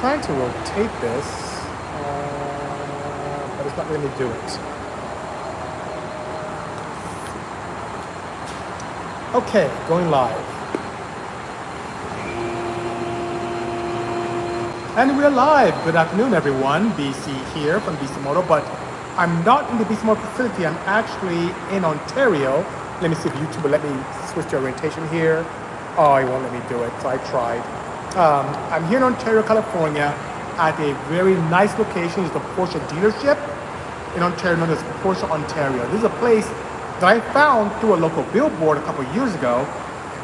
trying to rotate this, but it's not letting me do it. Okay, going live. And we're live. Good afternoon, everyone. BC here from Bisimoto, but I'm not in the Bisimoto facility. I'm actually in Ontario. Let me see if YouTube will let me switch the orientation here. Oh, it won't let me do it, so I tried. I'm here in Ontario, California, at a very nice location. It's the Porsche dealership in Ontario, known as Porsche Ontario. This is a place that I found through a local billboard a couple of years ago,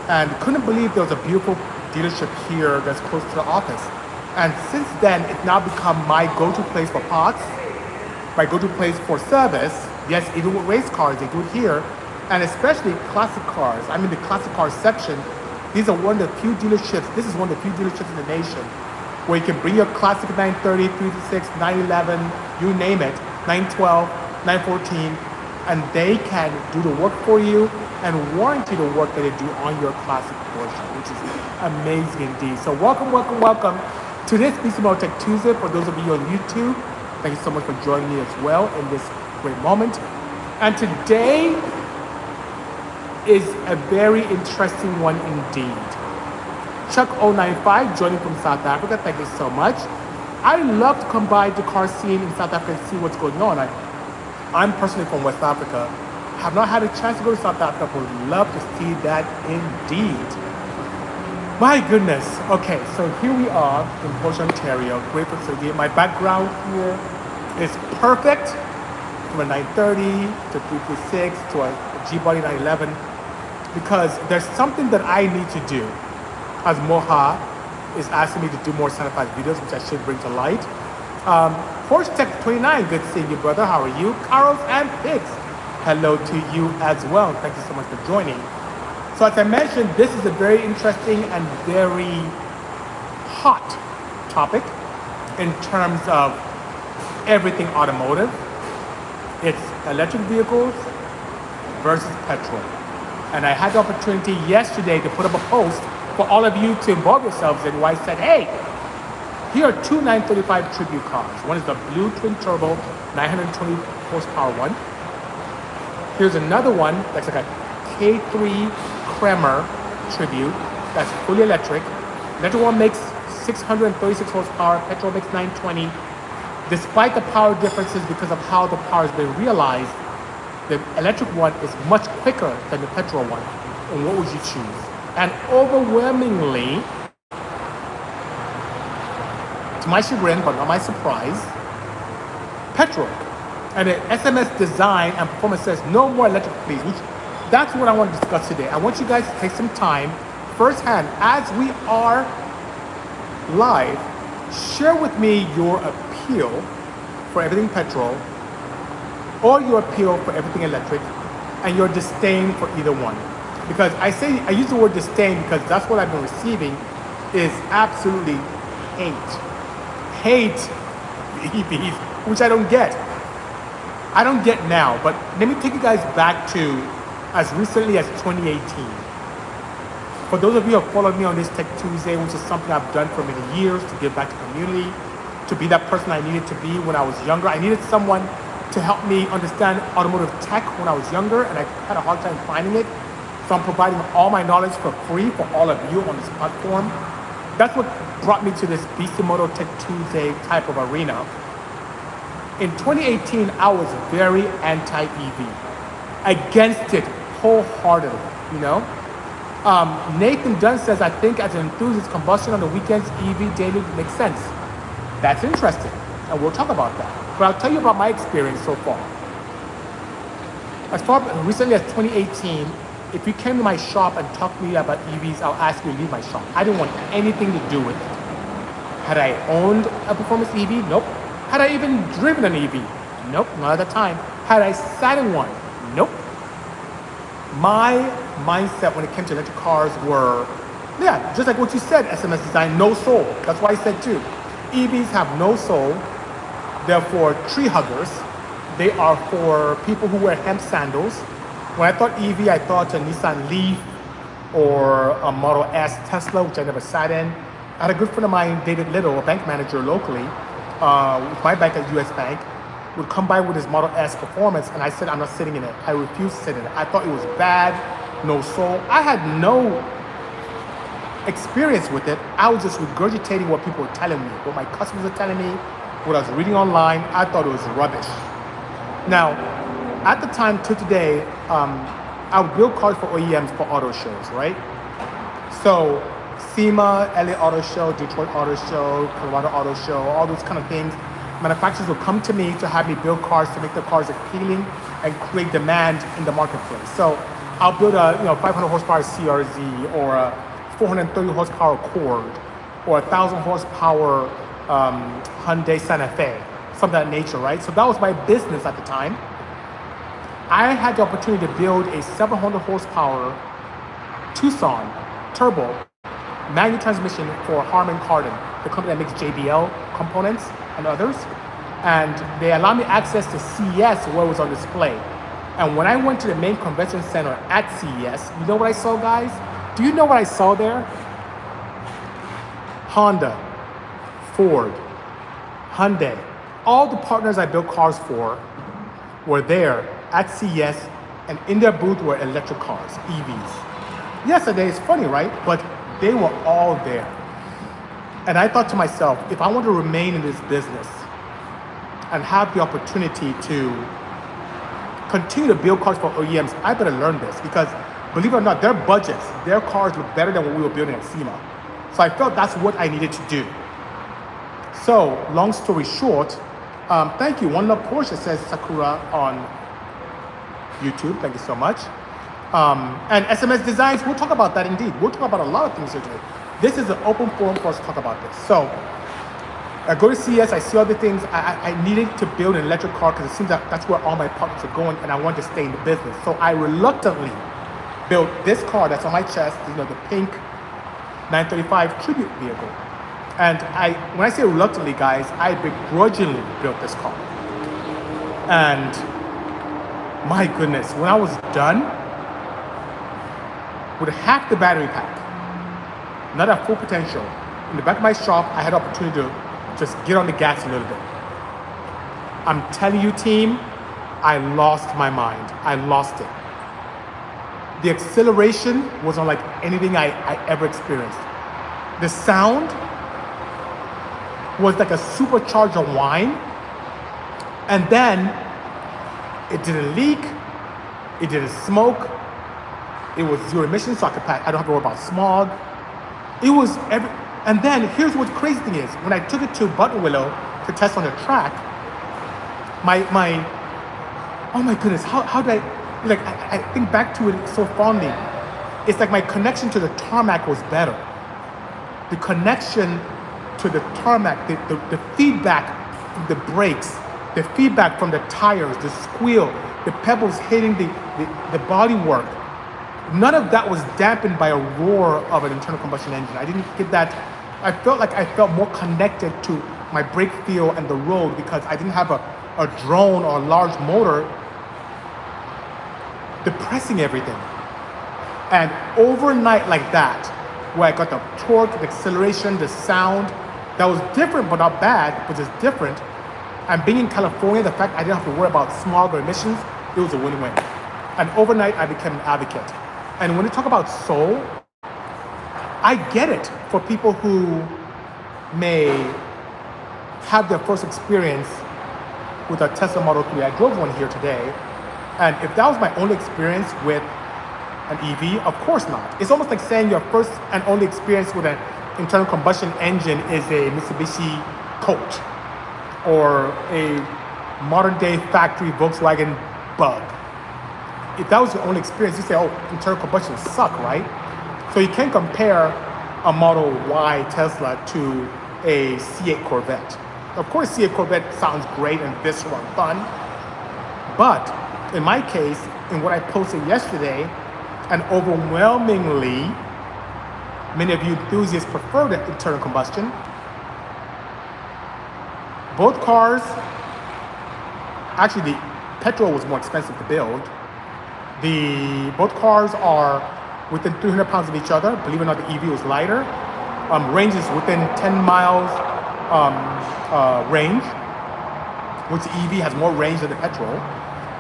and couldn't believe there was a beautiful dealership here that's close to the office. And since then, it's now become my go-to place for parts, my go-to place for service. Yes, even with race cars, they do it here, and especially classic cars. I'm in the classic car section. These are one of the few dealerships, this is one of the few dealerships in the nation where you can bring your classic 930, 326, 911, you name it, 912, 914, and they can do the work for you and warranty the work that they do on your classic Porsche, which is amazing indeed. So welcome to this Bisimoto Tech Tuesday. For those of you on YouTube, thank you so much for joining me as well in this great moment. And today is a very interesting one indeed. Chuck095 joining from South Africa, thank you so much. I love to come by the car scene in South Africa and see what's going on. I'm personally from West Africa. Have not had a chance to go to South Africa, but would love to see that indeed. My goodness. Okay, so here we are in Porsche, Ontario. Great facility. My background here is perfect. From a 930 to 326 to a G-Body 911, because there's something that I need to do, as Moha is asking me to do more certified videos, which I should bring to light. Porsche Tech2sday, good seeing you, brother. How are you? Carlos and Pix, hello to you as well. Thank you so much for joining. So as I mentioned, this is a very interesting and very hot topic in terms of everything automotive. It's electric vehicles versus petrol. And I had the opportunity yesterday to put up a post for all of you to involve yourselves in, where I said, hey, here are two 935 tribute cars. One is the blue twin turbo 920 horsepower one. Here's another one that's like a K3 Kremer tribute that's fully electric. Electric one makes 636 horsepower, petrol makes 920. Despite the power differences, because of how the power has been realized, the electric one is much quicker than the petrol one. And what would you choose? And overwhelmingly, to my chagrin, but not my surprise, petrol. And the SMS design and performance says no more electric, please. That's what I want to discuss today. I want you guys to take some time, firsthand, as we are live, share with me your appeal for everything petrol, or your appeal for everything electric, and your disdain for either one. Because I use the word disdain because that's what I've been receiving, is absolutely hate EVs, which I don't get. I don't get now, but let me take you guys back to as recently as 2018. For those of you who have followed me on this Tech Tuesday, which is something I've done for many years to give back to the community, to be that person I needed to be when I was younger. I needed someone to help me understand automotive tech when I was younger, and I had a hard time finding it. So I'm providing all my knowledge for free for all of you on this platform. That's what brought me to this Bisimoto Tech Tuesday type of arena. In 2018, I was very anti-EV, against it wholeheartedly, you know? Nathan Dunn says, I think as an enthusiast, combustion on the weekends, EV daily makes sense. That's interesting, and we'll talk about that. But I'll tell you about my experience so far. As far recently as 2018, if you came to my shop and talked to me about EVs, I'll ask you to leave my shop. I didn't want anything to do with it. Had I owned a performance EV? Nope. Had I even driven an EV? Nope, not at the time. Had I sat in one? Nope. My mindset when it came to electric cars were, yeah, just like what you said, SMS design, no soul. That's why I said too. EVs have no soul. They're for tree huggers. They are for people who wear hemp sandals. When I thought EV, I thought a Nissan Leaf or a Model S Tesla, which I never sat in. I had a good friend of mine, David Little, a bank manager locally, with my bank at US Bank, would come by with his Model S Performance, and I said, I'm not sitting in it. I refused to sit in it. I thought it was bad, no soul. I had no experience with it. I was just regurgitating what people were telling me, what my customers were telling me, what I was reading online. I thought it was rubbish. Now, at the time to today, I would build cars for OEMs for auto shows, right? So SEMA, LA Auto Show, Detroit Auto Show, Colorado Auto Show, all those kind of things. Manufacturers will come to me to have me build cars to make the cars appealing and create demand in the marketplace. So I'll build a 500 horsepower CRZ or a 430 horsepower Accord or 1,000 horsepower Hyundai Santa Fe, something of that nature, right? So that was my business at the time. I had the opportunity to build a 700 horsepower Tucson turbo manual transmission for Harman Kardon, the company that makes JBL components and others. And they allowed me access to CES where it was on display. And when I went to the main convention center at CES, you know what I saw, guys? Do you know what I saw there? Honda, Ford, Hyundai, all the partners I built cars for were there at CES, and in their booth were electric cars, EVs. Yesterday, it's funny, right? But they were all there. And I thought to myself, if I want to remain in this business and have the opportunity to continue to build cars for OEMs, I better learn this, because believe it or not, their budgets, their cars look better than what we were building at SEMA. So I felt that's what I needed to do. So long story short, thank you. One Love Porsche says Sakura on YouTube. Thank you so much. And SMS Designs, we'll talk about that indeed. We'll talk about a lot of things here today. This is an open forum for us to talk about this. So I go to CES, I see all the things. I needed to build an electric car because it seems that that's where all my partners are going, and I want to stay in the business. So I reluctantly built this car that's on my chest, the pink 935 tribute vehicle. And when I say reluctantly, guys, I begrudgingly built this car. And my goodness, when I was done, with half the battery pack, not at full potential, in the back of my shop, I had the opportunity to just get on the gas a little bit. I'm telling you, team, I lost my mind. I lost it. The acceleration was unlike anything I ever experienced. The sound was like a supercharger whine, and then it didn't leak, it didn't smoke, it was zero emissions, so I don't have to worry about smog. It was and then here's what the crazy thing is, when I took it to Buttonwillow to test on the track, oh my goodness, how did I think back to it so fondly. It's like my connection to the tarmac was better. The connection to the tarmac, the feedback from the brakes, the feedback from the tires, the squeal, the pebbles hitting the bodywork. None of that was dampened by a roar of an internal combustion engine. I didn't get that. I felt like I felt more connected to my brake feel and the road because I didn't have a drone or a large motor depressing everything. And overnight like that, where I got the torque, the acceleration, the sound, that was different but not bad, but just different. And being in California, the fact I didn't have to worry about smog or emissions, it was a win-win. And overnight, I became an advocate. And when you talk about soul, I get it for people who may have their first experience with a Tesla Model 3. I drove one here today. And if that was my only experience with an EV, of course not. It's almost like saying your first and only experience with an internal combustion engine is a Mitsubishi Colt or a modern day factory Volkswagen Bug. If that was your only experience, you say, oh, internal combustion suck, right? So you can't compare a Model Y Tesla to a C8 Corvette. Of course, C8 Corvette sounds great and visceral and fun, but in my case, in what I posted yesterday, and overwhelmingly, many of you enthusiasts prefer the internal combustion. Both cars, actually the petrol was more expensive to build. Both cars are within 300 pounds of each other. Believe it or not, the EV was lighter. Range is within 10 miles range, which the EV has more range than the petrol.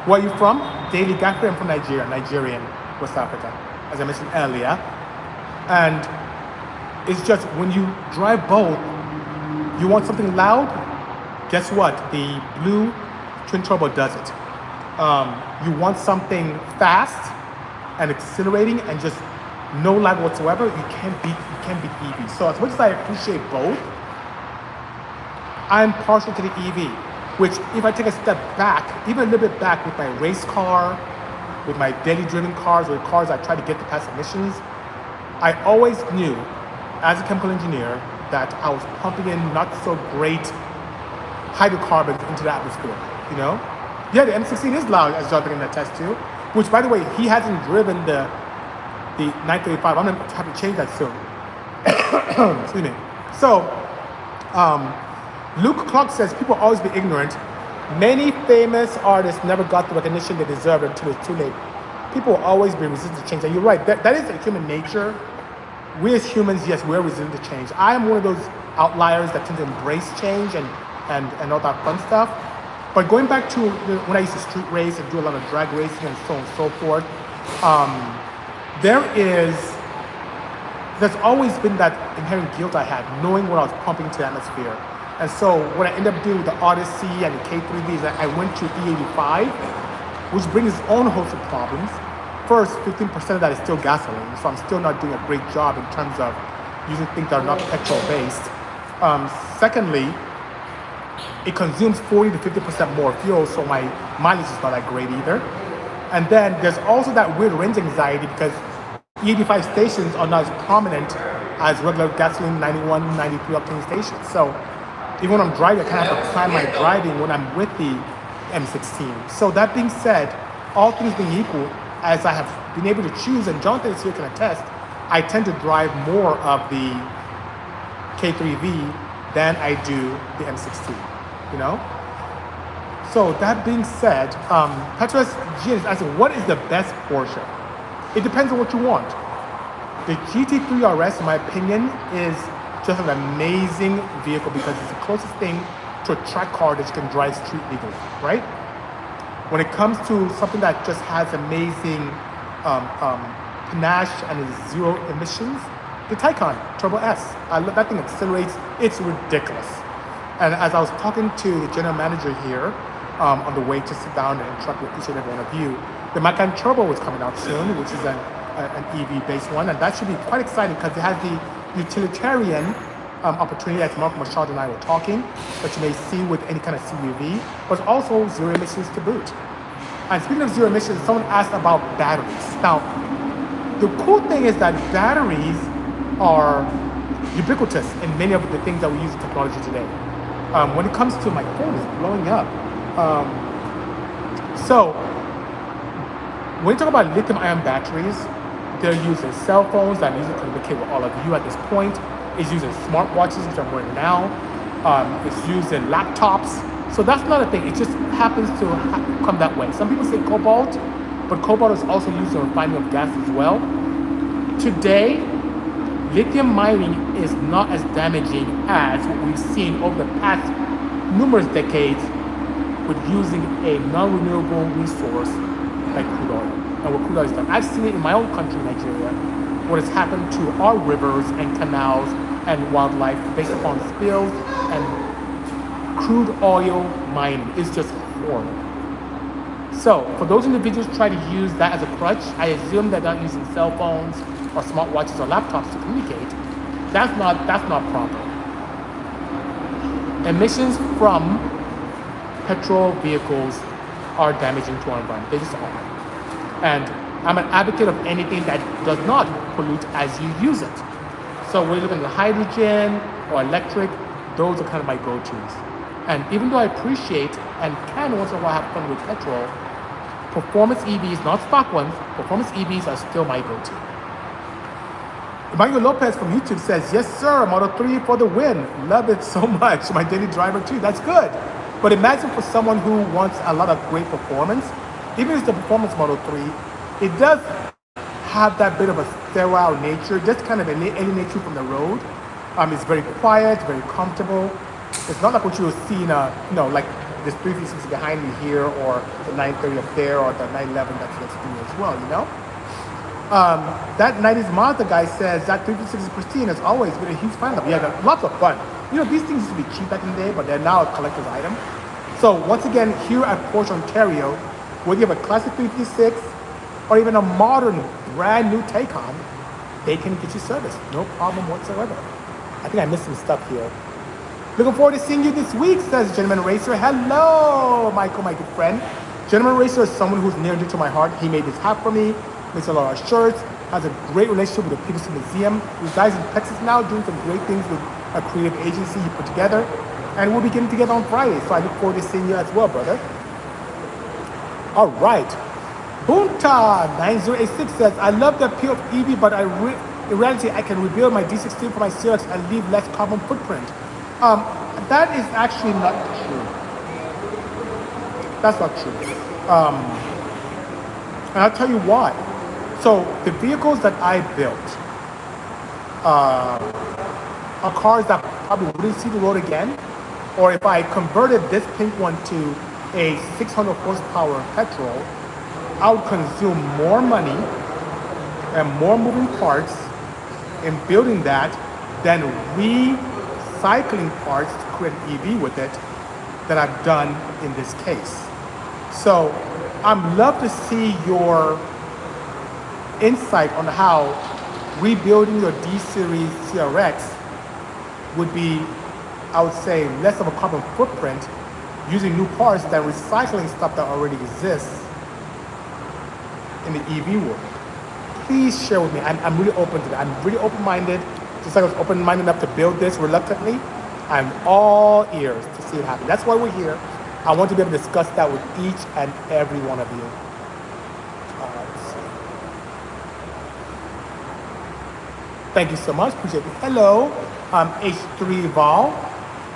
Where are you from? Daily Gaffer. I'm from Nigeria, Nigerian, West Africa, as I mentioned earlier. And it's just when you drive both, you want something loud, guess what? The blue twin turbo does it. You want something fast and accelerating and just no lag whatsoever, you can't beat EV. So as much as I appreciate both, I'm partial to the EV, which if I take a step back, even a little bit back with my race car, with my daily driven cars, or cars I try to get to pass emissions, I always knew as a chemical engineer that I was pumping in not so great hydrocarbons into the atmosphere, you know? Yeah, the M16 is loud, as Jonathan can attest to, which, by the way, he hasn't driven the 935. I'm gonna have to change that soon. Excuse me. So, Luke Clark says, people always be ignorant. Many famous artists never got the recognition they deserve until it's too late. People will always be resistant to change. And you're right, that is a human nature. We as humans, yes, we're resistant to change. I am one of those outliers that tend to embrace change and all that fun stuff. But going back to when I used to street race and do a lot of drag racing and so on and so forth, there's always been that inherent guilt I had, knowing what I was pumping into the atmosphere. And so what I ended up doing with the Odyssey and the K3V is that I went to E85, which brings its own host of problems. First, 15% of that is still gasoline, so I'm still not doing a great job in terms of using things that are not petrol-based. Secondly, it consumes 40 to 50% more fuel, so my mileage is not that great either. And then there's also that weird range anxiety because E85 stations are not as prominent as regular gasoline 91, 93 octane stations. So even when I'm driving, I kind of have to plan my driving when I'm with the M16. So that being said, all things being equal, as I have been able to choose, and Jonathan is here can attest, I tend to drive more of the K3V than I do the M16, you know? So that being said, Petrus G is asking, what is the best Porsche? It depends on what you want. The GT3 RS, in my opinion, is just an amazing vehicle because it's the closest thing to a track car that you can drive street legally, right? When it comes to something that just has amazing panache and is zero emissions, the Taycan Turbo S. That thing accelerates, it's ridiculous. And as I was talking to the general manager here on the way to sit down and interact with each and every one of you, the Macan Turbo is coming out soon, which is an EV-based one, and that should be quite exciting because it has the utilitarian opportunity, as Mark Machado and I were talking, that you may see with any kind of CUV, but also zero emissions to boot. And speaking of zero emissions, someone asked about batteries. Now, the cool thing is that batteries are ubiquitous in many of the things that we use in technology today. When it comes to my phone, it's blowing up. So, when you talk about lithium-ion batteries, they're used in cell phones that I'm using to communicate with all of you at this point. It's used in smartwatches, which I'm wearing now. It's used in laptops. So that's not a thing. It just happens to come that way. Some people say cobalt, but cobalt is also used in refining of gas as well. Today, lithium mining is not as damaging as what we've seen over the past numerous decades with using a non-renewable resource like crude oil. And what crude oil is done. I've seen it in my own country, Nigeria, what has happened to our rivers and canals and wildlife based upon spills and crude oil mining. Is just horrible. So for those individuals trying to use that as a crutch, I assume they're not using cell phones or smartwatches or laptops to communicate. That's not proper. Emissions from petrol vehicles are damaging to our environment. They just are. And I'm an advocate of anything that does not pollute as you use it. So when you're looking at hydrogen or electric, those are kind of my go-tos. And even though I appreciate and can once in a while have fun with petrol, performance EVs, not stock ones, performance EVs are still my go-to. Emmanuel Lopez from YouTube says, yes sir, Model 3 for the win. Love it so much. My daily driver too, that's good. But imagine for someone who wants a lot of great performance, even if it's the performance Model 3, it does have that bit of a sterile nature, just kind of alienate you from the road. It's very quiet, very comfortable. It's not like what you will see in a, like this 360 behind me here, or the 930 up there, or the 911 that's next to me as well. That 90s Mazda guy says that 360 pristine has always been a huge fan of. Yeah, lots of fun. These things used to be cheap back in the day, but they're now a collector's item. So once again, here at Porsche Ontario, whether you have a classic 356 or even a modern, brand new Taycan, they can get you service, no problem whatsoever. I think I missed some stuff here. Looking forward to seeing you this week, says Gentleman Racer. Hello, Michael, my good friend. Gentleman Racer is someone who's near and dear to my heart. He made this hat for me, makes a lot of shirts, has a great relationship with the Peterson Museum. He resides in Texas now, doing some great things with a creative agency he put together. And we'll be getting together on Friday, so I look forward to seeing you as well, brother. All right. Bunta9086 says, I love the appeal of EV, but in reality, I can rebuild my D16 for my CRX and leave less carbon footprint. That is actually not true. That's not true. And I'll tell you why. So the vehicles that I built are cars that probably wouldn't see the road again. Or if I converted this pink one to a 600 horsepower petrol, I would consume more money and more moving parts in building that than recycling parts to create an EV with it that I've done in this case. So I'd love to see your insight on how rebuilding your D-Series CRX would be, I would say, less of a carbon footprint using new parts than recycling stuff that already exists in the EV world. Please share with me. I'm really open to that. I'm really open-minded. Just like I was open-minded enough to build this reluctantly, I'm all ears to see it happen. That's why we're here. I want to be able to discuss that with each and every one of you. Thank you so much. Appreciate it. Hello, H3 Vol.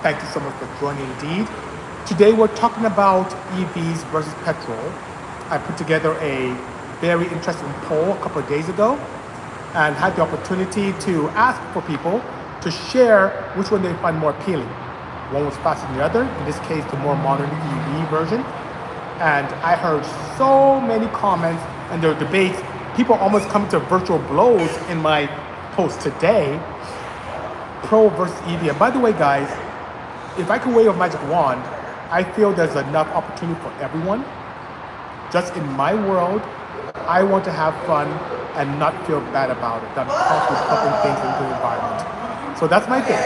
Thank you so much for joining indeed. Today we're talking about EVs versus petrol. I put together a very interesting poll a couple of days ago and had the opportunity to ask for people to share which one they find more appealing. One was faster than the other, in this case the more modern EV version. And I heard so many comments and there were debates, people almost coming to virtual blows in my post today, pro versus EV. And by the way, guys, if I could wave a magic wand, I feel there's enough opportunity for everyone. Just in my world, I want to have fun and not feel bad about it. I'm constantly pumping things into the environment. So that's my thing,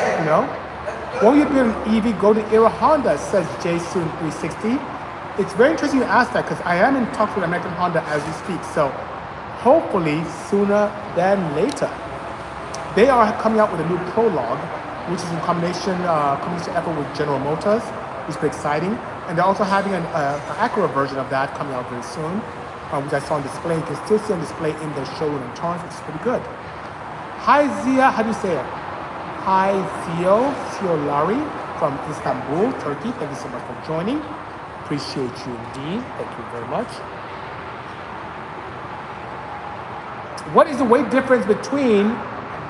When you build an EV, go to Era Honda, says JSoon360. It's very interesting you ask that because I am in talks with American Honda as we speak. So hopefully sooner than later. They are coming out with a new Prologue, which is in combination effort with General Motors, which is pretty exciting. And they're also having an Acura version of that coming out very soon, which I saw on display. You can still see on display in the showroom in Torrance, which is pretty good. Hi Zia, how do you say it? Hi Zio Siolari from Istanbul, Turkey. Thank you so much for joining. Appreciate you indeed. Thank you very much. What is the weight difference between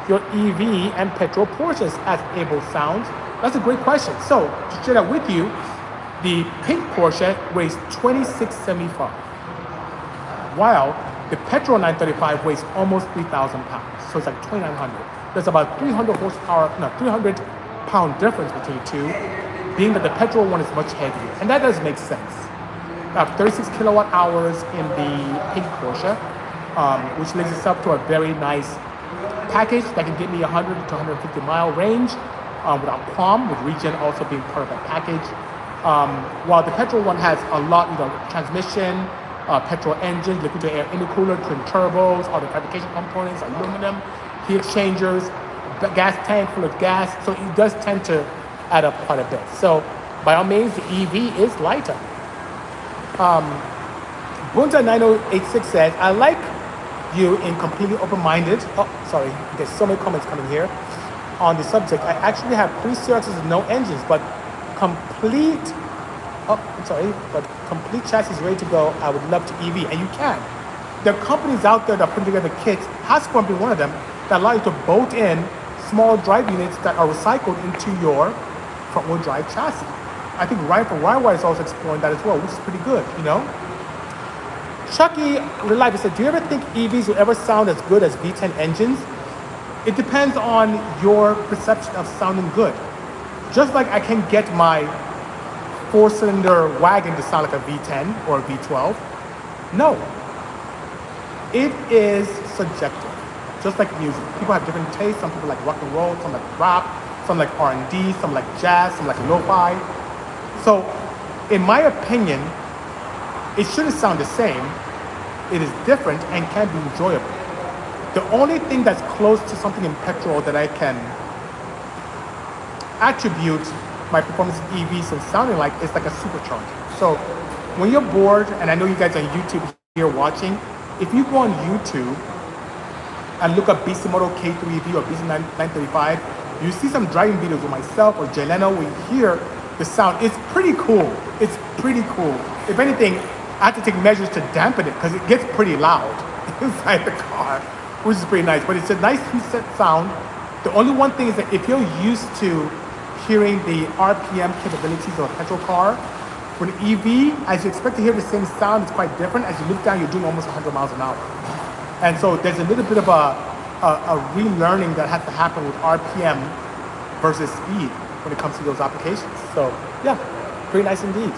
your EV and petrol Porsches, as Abel sounds? That's a great question. So to share that with you, the pink Porsche weighs 2675, while the petrol 935 weighs almost 3,000 pounds. So it's like 2,900. There's about 300 pound difference between the two, being that the petrol one is much heavier. And that does make sense. I have 36 kilowatt hours in the pink Porsche, which lends itself to a very nice package that can get me 100 to 150 mile range without qualm, with regen also being part of that package. While the petrol one has a lot, transmission, petrol engine, liquid to air intercooler, twin turbos, all the fabrication components, aluminum, heat exchangers, gas tank full of gas. So it does tend to add up quite a bit. So by all means, the EV is lighter. Bunta9086 says, I like you in completely open-minded. Oh, sorry, there's so many comments coming here on the subject. I actually have 3 CRXs with no engines, but complete chassis ready to go. I would love to EV, and you can. There are companies out there that put together kits, Hasbro being one of them, that allow you to bolt in small drive units that are recycled into your front-wheel drive chassis. I think Ryan from Ryan is also exploring that as well, which is pretty good, you know? Chucky Real Life said, do you ever think EVs will ever sound as good as V10 engines? It depends on your perception of sounding good. Just like I can get my 4-cylinder wagon to sound like a V10 or a V12. No. It is subjective. Just like music. People have different tastes. Some people like rock and roll, some like rap, some like R&D, some like jazz, some like lo-fi. So, in my opinion, it shouldn't sound the same. It is different and can be enjoyable. The only thing that's close to something in petrol that I can attribute my performance EVs and sounding like is like a supercharger. So when you're bored, and I know you guys on YouTube here watching, if you go on YouTube and look up Bisimoto K3EV or BC935, you see some driving videos with myself or Jay Leno. We hear the sound. It's pretty cool. It's pretty cool. If anything, I have to take measures to dampen it because it gets pretty loud inside the car, which is pretty nice. But it's a nice preset sound. The only one thing is that if you're used to hearing the RPM capabilities of a petrol car, for an EV, as you expect to hear the same sound, it's quite different. As you look down, you're doing almost 100 miles an hour. And so there's a little bit of a relearning that has to happen with RPM versus speed when it comes to those applications. So yeah, pretty nice indeed.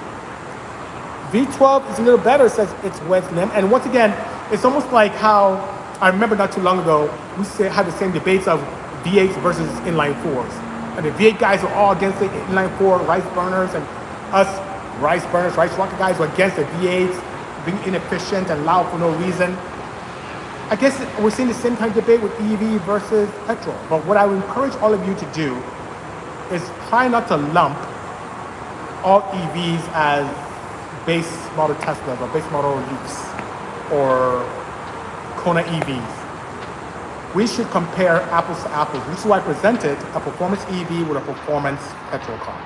V12 is a little better, says it's Wes Lim. And once again, it's almost like how I remember not too long ago, we had the same debates of V8s versus inline fours. And the V8 guys were all against the inline four rice burners, and us rice burners, rice rocket guys were against the V8s being inefficient and loud for no reason. I guess we're seeing the same kind of debate with EV versus petrol. But what I would encourage all of you to do is try not to lump all EVs as base model Teslas or base model Leafs or Kona EVs. We should compare apples to apples. This is why I presented a performance EV with a performance petrol car.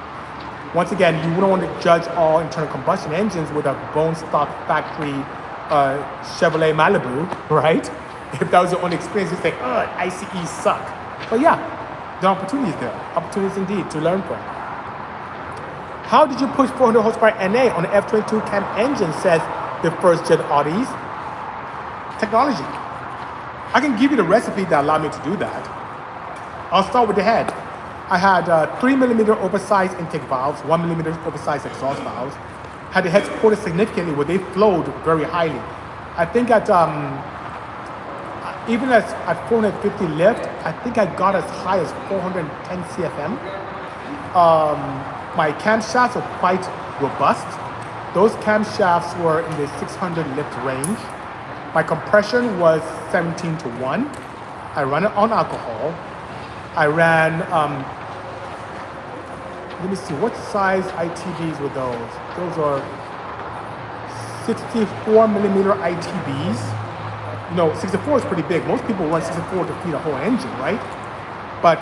Once again, you wouldn't want to judge all internal combustion engines with a bone stock factory Chevrolet Malibu, right? If that was your only experience, you'd say, ICEs suck. But yeah, there are opportunities there. Opportunities indeed to learn from. How did you push 400 horsepower NA on an F22 cam engine, says the first gen Audis? Technology. I can give you the recipe that allowed me to do that. I'll start with the head. I had 3mm oversized intake valves, 1mm oversized exhaust valves. Had the heads ported significantly where they flowed very highly. I think at even at 450 lift, I think I got as high as 410 CFM. My camshafts were quite robust. Those camshafts were in the 600 lift range. My compression was 17:1. I ran it on alcohol. I ran, let me see, what size ITBs were those? Those are 64mm ITBs. You know, 64 is pretty big. Most people run 64 to feed a whole engine, right? But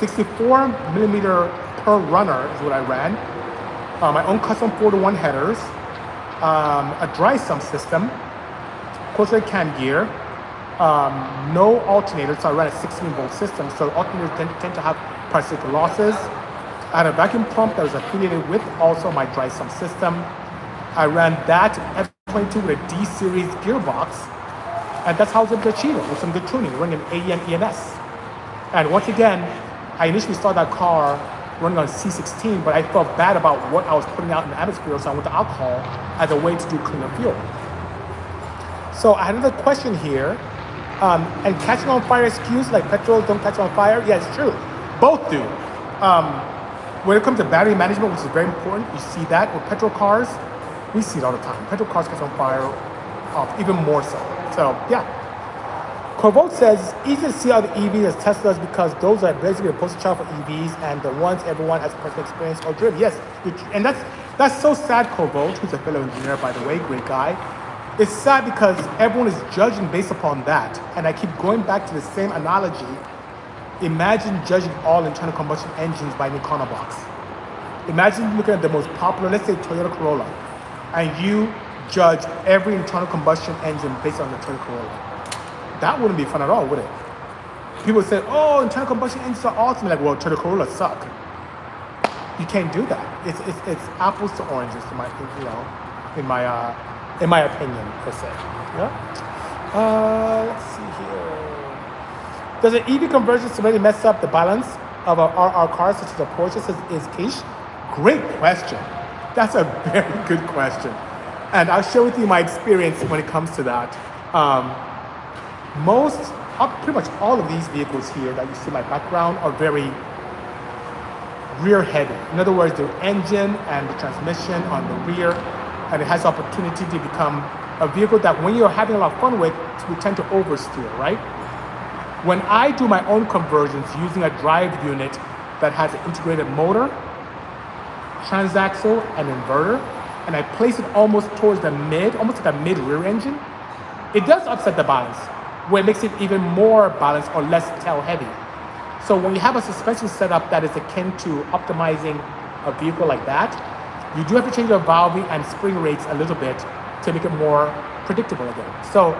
64mm per runner is what I ran. My own custom 4-to-1 headers, a dry sump system, quarter cam gear, no alternator, so I ran a 16-volt system. So alternators tend to have parasitic losses. I had a vacuum pump that was affiliated with also my dry sump system. I ran that F22 with a D-series gearbox, and that's how I was able to achieve it with some good tuning, running an AEM EMS. And once again, I initially started that car running on C16, but I felt bad about what I was putting out in the atmosphere, so I went to alcohol as a way to do cleaner fuel. So I had another question here. And catching on fire excuse like petrol don't catch on fire? Yeah, it's true. Both do. When it comes to battery management, which is very important, you see that with petrol cars. We see it all the time. Petrol cars catch on fire, even more so. So yeah. Corvote says it's easy to see other EVs as Teslas because those are basically the poster child for EVs and the ones everyone has personal experience or driven. Yes, and that's so sad, Corvote, who's a fellow engineer, by the way, great guy. It's sad because everyone is judging based upon that. And I keep going back to the same analogy. Imagine judging all internal combustion engines by an Econobox. Imagine looking at the most popular, let's say Toyota Corolla, and you judge every internal combustion engine based on the Toyota Corolla. That wouldn't be fun at all, would it? People say, oh, internal combustion engines are awesome. Like, well, Toyota Corolla suck. You can't do that. It's apples to oranges, in my opinion, per se. Yeah. Let's see here. Does an EV conversion severely mess up the balance of our RR cars, such as a Porsche? Is Kish? Great question. That's a very good question, and I'll share with you my experience when it comes to that. Pretty much all of these vehicles here that you see in my background are very rear heavy. In other words, the engine and the transmission on the rear, and it has opportunity to become a vehicle that when you're having a lot of fun with, we tend to oversteer, right? When I do my own conversions using a drive unit that has an integrated motor, transaxle, and inverter, and I place it almost towards almost like a mid rear engine, it does upset the balance, where it makes it even more balanced or less tail heavy. So when you have a suspension setup that is akin to optimizing a vehicle like that, you do have to change your valving and spring rates a little bit to make it more predictable again. So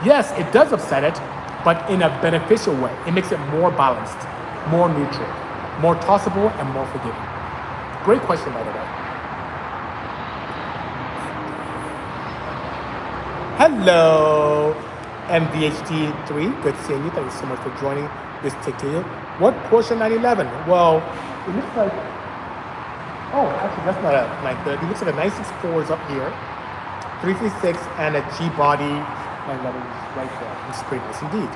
yes, it does upset it, but in a beneficial way. It makes it more balanced, more neutral, more tossable, and more forgiving. Great question, by the way. Hello, MVHD3. Good seeing you. Thank you so much for joining this Tech2sday. What Porsche 911? Well, it looks like, oh, actually that's not a 930. It looks like a 964 is up here. 336 and a G-body 911 is right there. It's pretty nice indeed.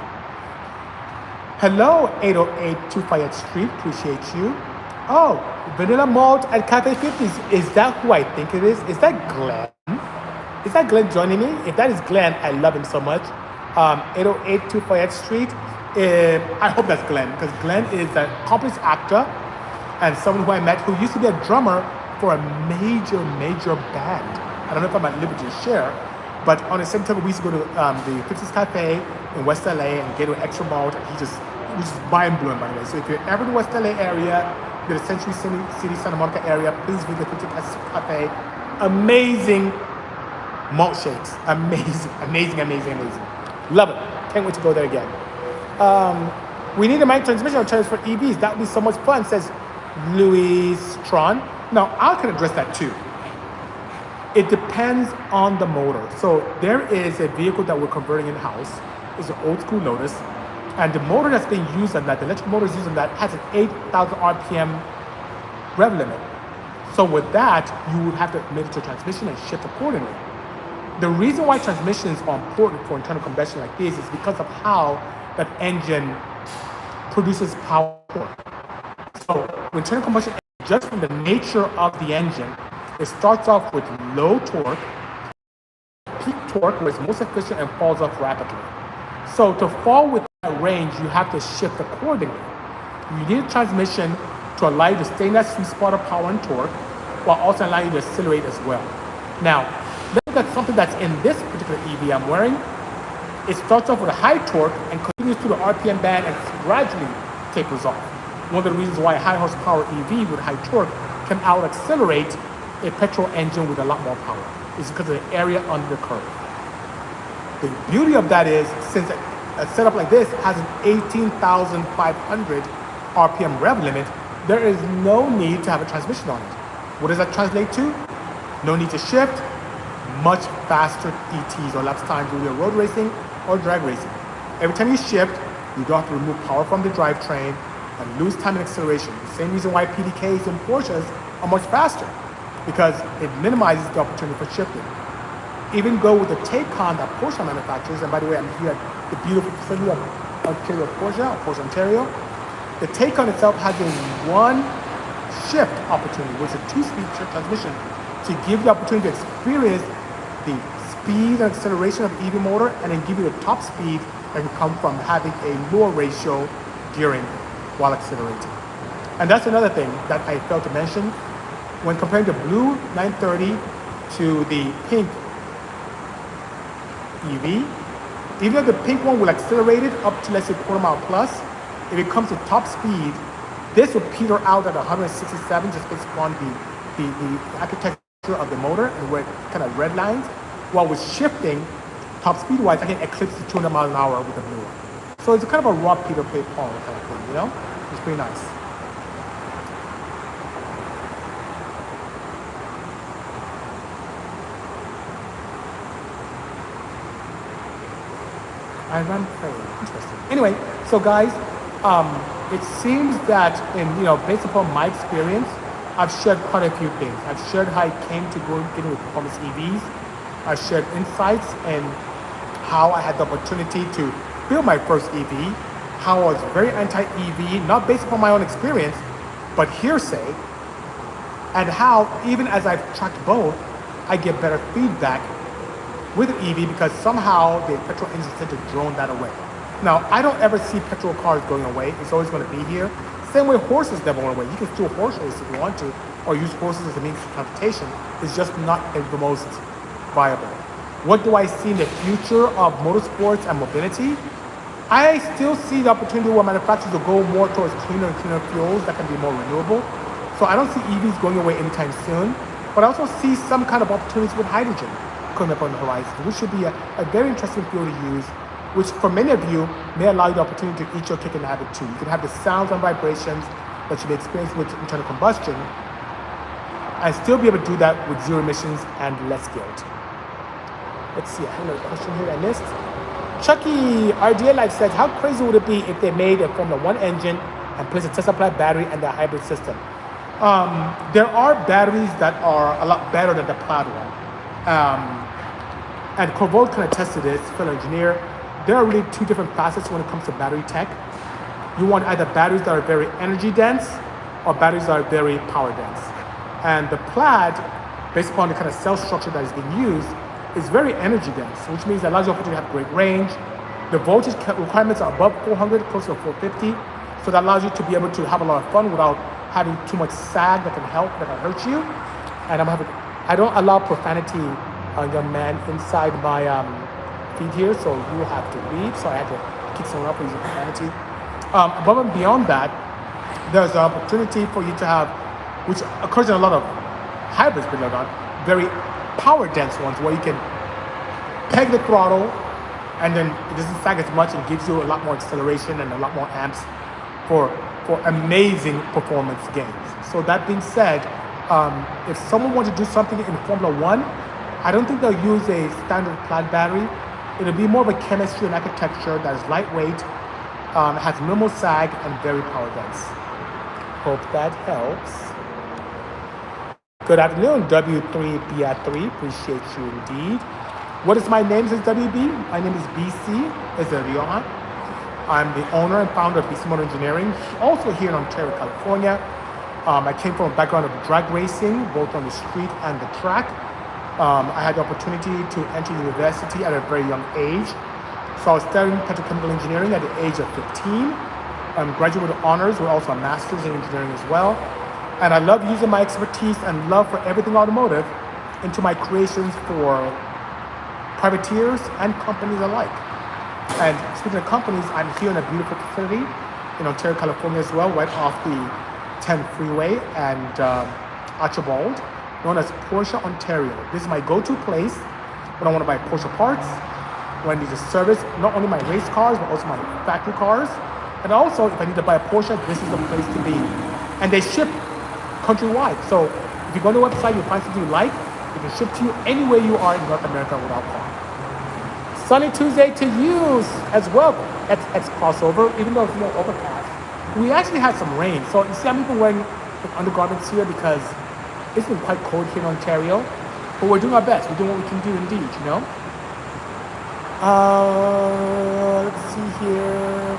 Hello, 808 Fayette Street. Appreciate you. Oh, Vanilla Malt at Cafe 50s. Is that who I think it is? Is that Glenn? Is that Glenn joining me? If that is Glenn, I love him so much. 808 Fayette Street. I hope that's Glenn, because Glenn is an accomplished actor and someone who I met who used to be a drummer for a major band. I don't know if I'm at liberty to share, but on the same time, we used to go to the 50s Cafe in West LA and get an extra malt. He was just mind-blowing, by the way. So if you're ever in the West LA area, the Century City, Santa Monica area, please visit 50s Cafe. Amazing malt shakes. Amazing. Love it. Can't wait to go there again. We need a manual transmission alternatives for EVs. That would be so much fun, says Louis Tron. Now, I can address that too. It depends on the motor. So there is a vehicle that we're converting in-house. It's an old school Lotus. And the motor that's being used on that, the electric motor is used on that, has an 8,000 RPM rev limit. So with that, you would have to admit it to transmission and shift accordingly. The reason why transmissions are important for internal combustion like this is because of how that engine produces power. So internal combustion, just from the nature of the engine, it starts off with low torque, peak torque where it's most efficient, and falls off rapidly. So to fall within that range, you have to shift accordingly. You need a transmission to allow you to stay in that sweet spot of power and torque, while also allowing you to accelerate as well. Now, let's look at something that's in this particular EV I'm wearing. It starts off with a high torque and continues through the RPM band and gradually tapers off. One of the reasons why a high horsepower EV with high torque can out-accelerate a petrol engine with a lot more power is because of the area under the curve. The beauty of that is, since a setup like this has an 18,500 RPM rev limit, there is no need to have a transmission on it. What does that translate to? No need to shift, much faster ETs or laps time when you're road racing or drag racing. Every time you shift, you don't have to remove power from the drivetrain and lose time and acceleration. The same reason why PDKs and Porsches are much faster, because it minimizes the opportunity for shifting. Even go with the Taycan that Porsche manufactures, and by the way, I'm here at the beautiful facility of Ontario Porsche, Ontario. The Taycan itself has a one shift opportunity, which is a 2-speed shift transmission, to give the opportunity to experience the speed and acceleration of the EV motor, and then give you the top speed that can come from having a lower ratio gearing while accelerating. And that's another thing that I failed to mention. When comparing the blue 930 to the pink EV, even though the pink one will accelerate it up to, let's say, quarter mile plus, if it comes to top speed, this will peter out at 167 just based upon the architecture of the motor and where it kind of red lines. While with shifting, top speed wise, I can eclipse the 200 mile an hour with the blue one. So it's kind of a raw Peter Paul kind of thing, you know? It's pretty nice. I run prey. Interesting. Anyway, so guys, it seems that based upon my experience, I've shared quite a few things. I've shared how I came to go into performance EVs. I've shared insights and how I had the opportunity to build my first EV, how I was very anti-EV, not based upon my own experience, but hearsay, and how even as I've tracked both, I get better feedback with an EV because somehow the petrol engines tend to drone that away. Now, I don't ever see petrol cars going away. It's always going to be here. Same way horses never went away. You can steal horses if you want to, or use horses as a means of transportation. It's just not the most viable. What do I see in the future of motorsports and mobility? I still see the opportunity where manufacturers will go more towards cleaner and cleaner fuels that can be more renewable. So I don't see EVs going away anytime soon, but I also see some kind of opportunities with hydrogen coming up on the horizon, which should be a very interesting fuel to use, which for many of you may allow you the opportunity to eat your cake and have it too. You can have the sounds and vibrations that you may experience with internal combustion and still be able to do that with zero emissions and less guilt. Let's see, I have another question here I missed. Chucky, RDA Life says, how crazy would it be if they made a Formula 1 engine and placed a Tesla Plaid battery and the hybrid system? There are batteries that are a lot better than the Plaid one. And Corvold can attest to this, fellow engineer. There are really two different facets when it comes to battery tech. You want either batteries that are very energy dense or batteries that are very power dense. And the Plaid, based upon the kind of cell structure that is being used, is very energy dense, which means it allows you to have great range. The voltage requirements are above 400, close to 450. So that allows you to be able to have a lot of fun without having too much sag that can hurt you. And I don't allow profanity, young man, inside my feed here, so you have to leave. So I had to kick someone up for using profanity. Above and beyond that, there's an opportunity for you to have, which occurs in a lot of hybrids, believe it or not, very power dense ones where you can peg the throttle and then it doesn't sag as much and gives you a lot more acceleration and a lot more amps for amazing performance gains. So that being said, if someone wants to do something in Formula 1, I don't think they'll use a standard Plaid battery. It'll be more of a chemistry and architecture that is lightweight, has minimal sag, and very power dense. Hope that helps. Good afternoon, W3BR3. Appreciate you indeed. What is my name, says WB? My name is BC, is a Riohan. I'm the owner and founder of Bisimoto Engineering, also here in Ontario, California. I came from a background of drag racing, both on the street and the track. I had the opportunity to enter university at a very young age. So I was studying petrochemical engineering at the age of 15. Graduated with honors with also a master's in engineering as well. And I love using my expertise and love for everything automotive into my creations for privateers and companies alike. And speaking of companies, I'm here in a beautiful facility in Ontario, California as well, right off the 10 freeway and Archibald, known as Porsche Ontario. This is my go-to place when I want to buy Porsche parts, when I need to service not only my race cars, but also my factory cars. And also, if I need to buy a Porsche, this is the place to be. And they ship countrywide. So if you go to the website, you'll find something you like, it can ship to you anywhere you are in North America without cost. Sunny Tuesday to you as well. It's crossover, even though it's no overcast. We actually had some rain. So you see, I'm even wearing undergarments here because it's been quite cold here in Ontario. But we're doing our best. We're doing what we can do indeed, you know? Let's see here.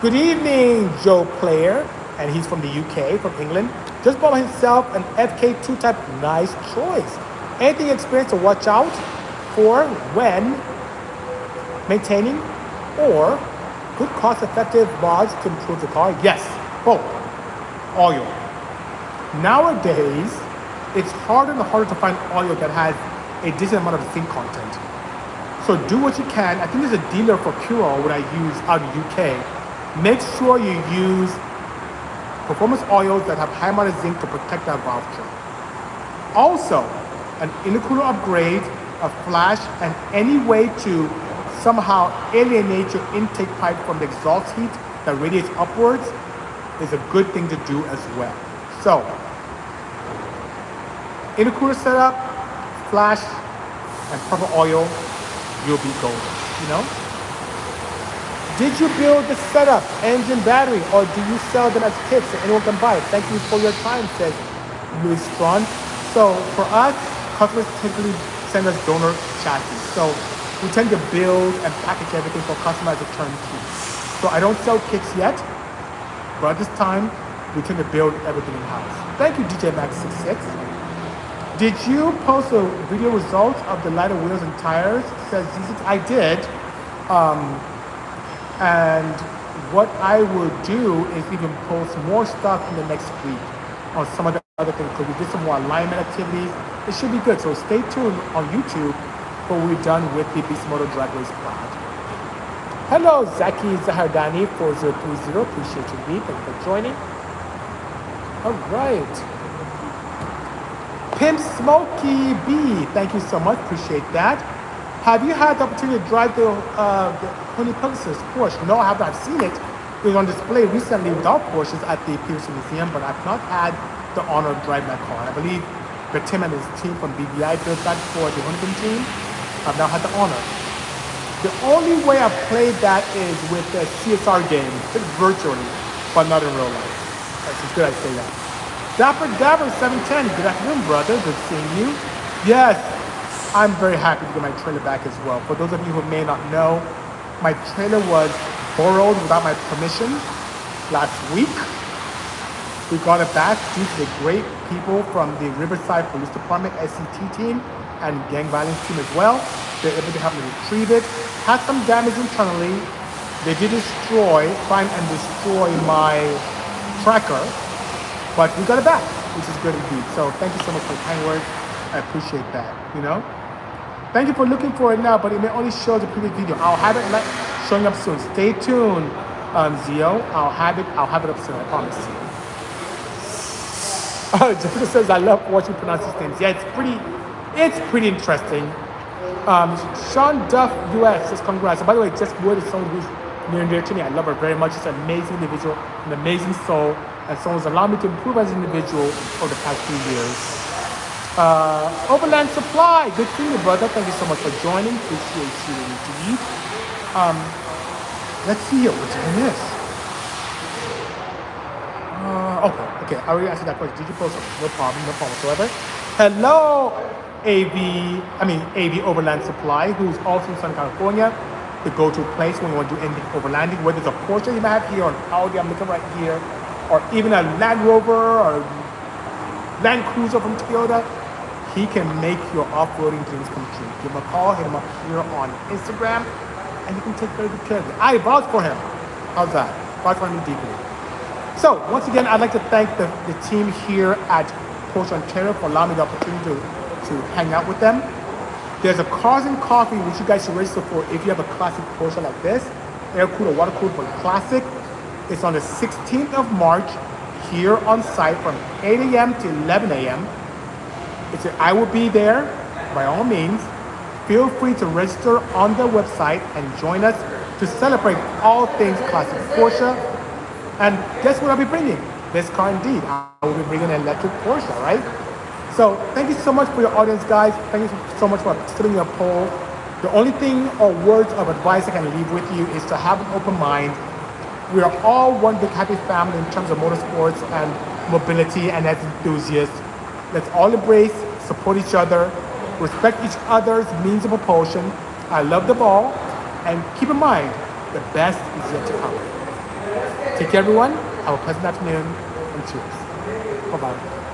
Good evening, Joe Player. And he's from the UK, from England. Just bought himself an FK2 type. Nice choice. Anything experience to watch out for when maintaining or good cost-effective mods to improve the car? Yes, both. Oil. Nowadays, it's harder and harder to find oil that has a decent amount of zinc content. So do what you can. I think there's a dealer for Puro, what I use out of the UK. Make sure you use performance oils that have high amount of zinc to protect that valve train. Also, an intercooler upgrade, a flash, and any way to somehow alienate your intake pipe from the exhaust heat that radiates upwards is a good thing to do as well. So, intercooler setup, flash, and proper oil, you'll be golden, you know? Did you build the setup, engine, battery, or do you sell them as kits so anyone can buy it? Thank you for your time, says Louis Strawn. So for us, customers typically send us donor chassis. So we tend to build and package everything for customers as a turnkey. So I don't sell kits yet, but at this time, we tend to build everything in-house. Thank you, DJ Max66. Did you post the video results of the lighter wheels and tires? Says Z6. I did. And what I will do is even post more stuff in the next week on some of the other things, because we did some more alignment activities. It should be good. So stay tuned on YouTube for what we've done with the Bisimoto drag race pod. Hello, Zaki Zahardani 4030. Appreciate you, B. Thank you for joining. All right. Pimp Smokey B. Thank you so much. Appreciate that. Have you had the opportunity to drive the Honey Pegasus Porsche? No, I have not seen it. It was on display recently with our Porsches at the Peterson Museum, but I've not had the honor of driving that car. I believe that Tim and his team from BBI built that for the Huntington team. I've now had the honor. The only way I've played that is with the CSR game, virtually, but not in real life. That's as good as I say that. Dapper Dabber 710, good afternoon, brother. Good seeing you. Yes. I'm very happy to get my trailer back as well. For those of you who may not know, my trailer was borrowed without my permission last week. We got it back due to the great people from the Riverside Police Department SCT team and gang violence team as well. They're able to help me retrieve it. Had some damage internally. They did find and destroy my tracker, but we got it back, which is good indeed. So thank you so much for the kind words. I appreciate that, you know? Thank you for looking for it now, but it may only show the previous video. I'll have it showing up soon. Stay tuned, Zio. I'll have it up soon, I promise. Jessica says, I love watching you pronounce these names. Yeah, it's pretty interesting. Sean Duff US says, congrats. And by the way, Jess Wood is someone who's near and dear to me. I love her very much. She's an amazing individual, an amazing soul, and someone who's allowed me to improve as an individual over the past few years. Overland Supply, good seeing you, brother. Thank you so much for joining. Appreciate you indeed. Let's see here. What's in this? Okay. I already answered that question. Did you post it? No problem whatsoever. Hello, AV Overland Supply, who's also in Southern California, the go-to place when you want to do anything overlanding, whether it's a Porsche you might have here, or an Audi, I'm looking right here, or even a Land Rover or Land Cruiser from Toyota. He can make your off-roading dreams come true. Give him a call, hit him up here on Instagram, and he can take very good care of you. I vouch for him. How's that? Vouch for him deeply. So, once again, I'd like to thank the team here at Porsche Ontario for allowing me the opportunity to hang out with them. There's a Cars and Coffee which you guys should register for if you have a classic Porsche like this, air-cooled or water-cooled, but classic. It's on the 16th of March here on site from 8 a.m. to 11 a.m. I will be there, by all means. Feel free to register on the website and join us to celebrate all things classic Porsche. And guess what I'll be bringing? This car indeed. I will be bringing an electric Porsche, right? So thank you so much for your audience, guys. Thank you so much for sitting your poll. The only thing or words of advice I can leave with you is to have an open mind. We are all one big happy family in terms of motorsports and mobility and as enthusiasts. Let's all embrace, support each other, respect each other's means of propulsion. I love the ball, and keep in mind, the best is yet to come. Take care, everyone. Have a pleasant afternoon, and cheers. Bye-bye.